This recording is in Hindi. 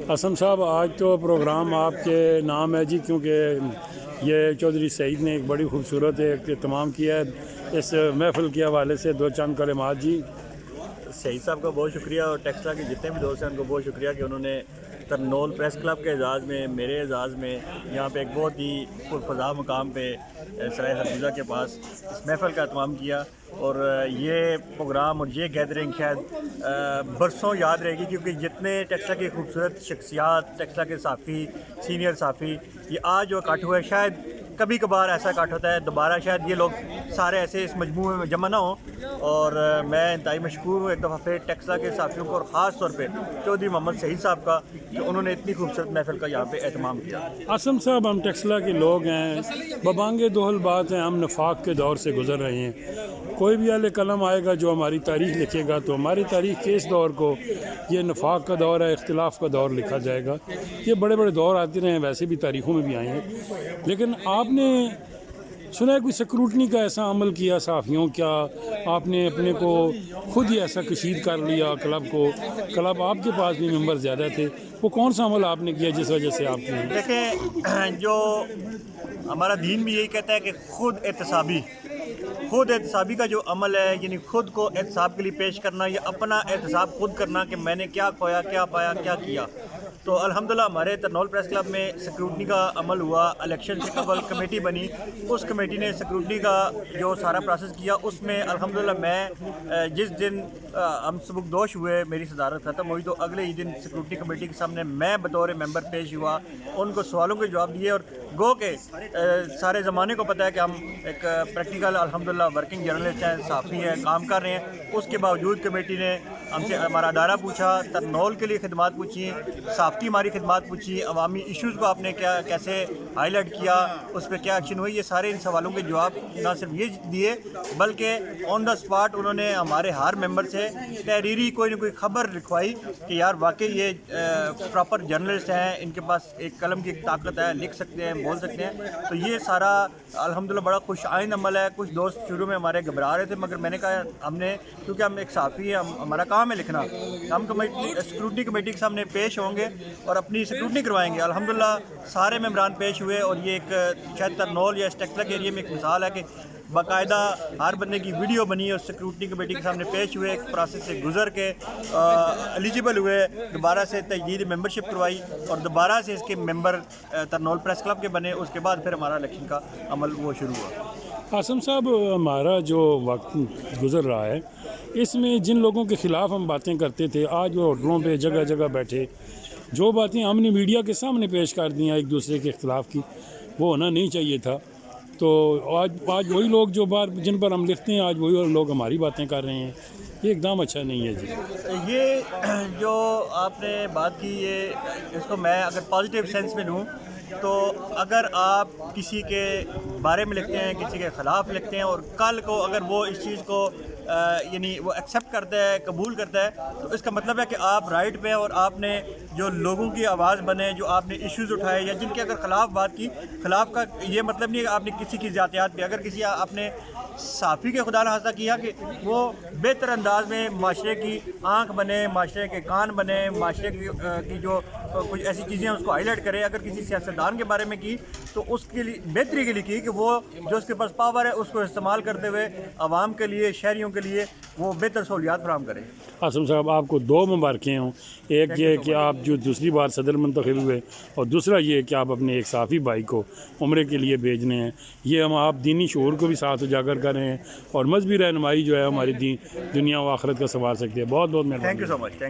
असम साहब, आज तो प्रोग्राम आपके नाम है जी, क्योंकि ये चौधरी सईद ने एक बड़ी खूबसूरत एक तमाम किया है। इस महफिल के हवाले से दो चंद कलिमात जी। सईद साहब का बहुत शुक्रिया और टेक्सला के जितने भी दोस्त हैं उनको बहुत शुक्रिया कि उन्होंने तरनोल प्रेस क्लब के एजाज़ में, मेरे एजाज़ में यहाँ पे एक बहुत ही पुरफ़ज़ा मुकाम पे सराय खरबूजा के पास इस महफ़िल का एहतमाम किया। और ये प्रोग्राम और ये गैदरिंग शायद बरसों याद रहेगी, क्योंकि जितने टेक्सला की खूबसूरत शख्सियात, टेक्सला के साफ़ी, सीनियर साफ़ी, ये आज जो इकट्ठ हुआ है, शायद कभी कभार ऐसा इकट्ठ होता है, दोबारा शायद ये लोग सारे ऐसे इस मजमू में जमा ना हों। और मैं इंतहाई मशकूर हूँ एक दफ़ा फिर टेक्सला के साथियों को, और ख़ास तौर पे चौधरी मोहम्मद सईद साहब का, कि उन्होंने इतनी खूबसूरत महफिल का यहाँ पे एहतमाम किया। आसम साहब, हम टेक्सला के लोग हैं, बबांगे दोहल बात है, हम नफाक के दौर से गुजर रहे हैं। कोई भी अहले कलम आएगा जो हमारी तारीख़ लिखेगा तो हमारी तारीख़ के इस दौर को ये नफाक का दौर है, इख्तिलाफ़ का दौर लिखा जाएगा। ये बड़े बड़े दौर आते रहे हैं, वैसे भी तारीख़ों में भी आए हैं। लेकिन आपने सुना है कोई स्क्रूटनी का ऐसा अमल किया सहाफ़ियों, क्या आपने अपने को खुद ही ऐसा कशीद कर लिया क्लब को? क्लब आपके पास भी मेंबर ज़्यादा थे, वो कौन सा अमल आपने किया जिस वजह से आपने? देखें, जो हमारा दीन भी यही कहता है कि खुद एहतसाबी का जो अमल है, यानी खुद को एहतसाब के लिए पेश करना, या अपना एहतसाब खुद करना कि मैंने क्या खोया, क्या पाया, क्या किया। तो अल्हम्दुलिल्लाह हमारे तरनोल प्रेस क्लब में स्क्रूटनी का अमल हुआ। इलेक्शन से कबल कमेटी बनी, उस कमेटी ने स्क्रूटनी का जो सारा प्रोसेस किया, उसमें अल्हम्दुलिल्लाह मैं जिस दिन हम सबकदोश हुए, मेरी सदारत ख़त्म हुई, तो अगले ही दिन स्क्रूटनी कमेटी के सामने मैं बतौर मेंबर पेश हुआ, उनको सवालों के जवाब दिए। और गो के सारे ज़माने को पता है कि हम एक प्रैक्टिकल अल्हम्दुलिल्लाह वर्किंग जर्नलिस्ट हैं, साफ़ी हैं, काम कर रहे हैं। उसके बावजूद कमेटी ने हमसे हमारा अदारा पूछा, तरनोल के लिए खिदमात पूछी, साफ़ी हमारी खिदमात पूछी, अवामी इश्यूज़ को आपने कैसे हाईलाइट किया, उस पर क्या एक्शन हुई, ये सारे इन सवालों के जवाब ना सिर्फ ये दिए, बल्कि ऑन द स्पॉट उन्होंने हमारे हर मेंबर से तहरीरी कोई ना कोई ख़बर लिखवाई कि यार वाकई ये प्रॉपर जर्नलिस्ट हैं, इनके पास एक कलम की ताकत है, लिख सकते हैं, बोल सकते हैं। तो ये सारा अल्हम्दुलिल्लाह बड़ा खुश आइंद अमल है। कुछ दोस्त शुरू में हमारे घबरा रहे थे, मगर मैंने कहा हमने, क्योंकि हम एक साफ़ी है, हमारा काम है लिखना, हम स्क्रूटनी कमेटी के सामने पेश होंगे और अपनी स्क्रूटनी करवाएंगे। अल्हम्दुलिल्लाह सारे मेंबरान पेश हुए, और ये एक शायद तरनोल या टेक्सला के एरिया में एक मिसाल है कि बाकायदा हर बंदे की वीडियो बनी और स्क्रूटनी कमेटी के सामने पेश हुए, एक प्रोसेस से गुजर के एलिजिबल हुए, दोबारा से तजदीद मेंबरशिप करवाई और दोबारा से इसके मेंबर तरनोल प्रेस क्लब के बने। उसके बाद फिर हमारा इलेक्शन का अमल वो शुरू हुआ। आसम साहब, हमारा जो वक्त गुज़र रहा है, इसमें जिन लोगों के ख़िलाफ़ हम बातें करते थे, आज वो होटलों पे जगह जगह बैठे जो बातें हमने मीडिया के सामने पेश कर दी हैं एक दूसरे के ख़िलाफ़ की, वो होना नहीं चाहिए था। तो आज वही लोग जो बात जिन पर हम लिखते हैं, आज वही लोग हमारी बातें कर रहे हैं। ये एकदम अच्छा नहीं है जी। ये जो आपने बात की, ये इसको मैं अगर पॉजिटिव सेंस में लूँ, तो अगर आप किसी के बारे में लिखते हैं, किसी के ख़िलाफ़ लिखते हैं, और कल को अगर वो इस चीज़ को यानी वो एक्सेप्ट करता है, कबूल करता है, तो इसका मतलब है कि आप राइट पे हैं और आपने जो लोगों की आवाज़ बने, जो आपने इश्यूज़ उठाए या जिनके अगर ख़िलाफ़ बात की, ख़िलाफ़ का ये मतलब नहीं है कि आपने किसी की ज़ातियात पे, अगर किसी आपने साफ़ी के खुदा नखास्ता किया कि वो बेहतर अंदाज में माशरे की आँख बने, माशरे के कान बने, माशरे की जो कुछ ऐसी चीज़ें उसको हाईलाइट करे। अगर किसी सियासतदान के बारे में की, तो उसके लिए बेहतरी के लिए की कि वो जो उसके पास पावर है उसको इस्तेमाल करते हुए आवाम के लिए, शहरियों के लिए वो बेहतर सहूलियात फराहम करें। आसम साहब, आपको दो मुबारकें हों। एक ये कि आप जो दूसरी बार सदर मुंतखब हुए, और दूसरा ये कि आप अपने एक साफ़ी भाई को उम्रे के लिए भेजने हैं। ये हम आप दीनी शऊर को भी साथ उजागर कर रहे हैं, और मजहबी रहनुमाई जो है हमारी दुनिया व आखिरत का संवार सकते हैं। बहुत बहुत मेहरबानी। Thank you so much.